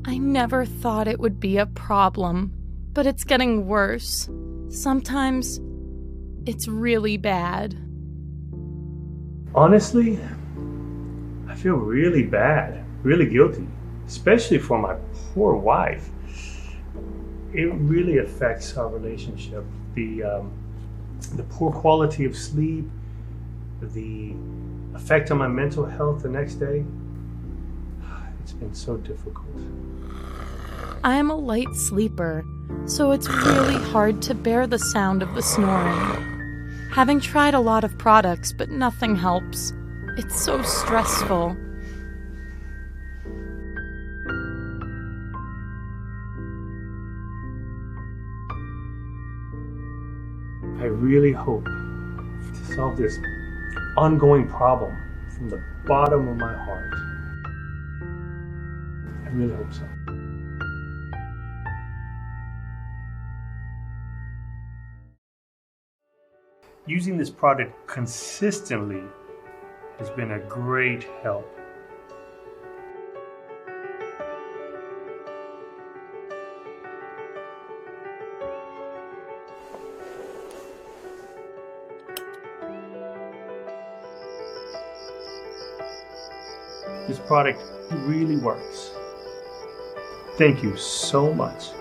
I never thought it would be a problem, but it's getting worse. Sometimes it's really bad. Honestly, I feel really bad, really guilty, especially for my poor wife. It really affects our relationship. The poor quality of sleep, the effect on my mental health the next day. It's been so difficult. I am a light sleeper, so it's really hard to bear the sound of the snoring. Having tried a lot of products, but nothing helps. It's so stressful. I really hope to solve this ongoing problem from the bottom of my heart. I really hope so. Using this product consistently has been a great help. This product really works. Thank you so much.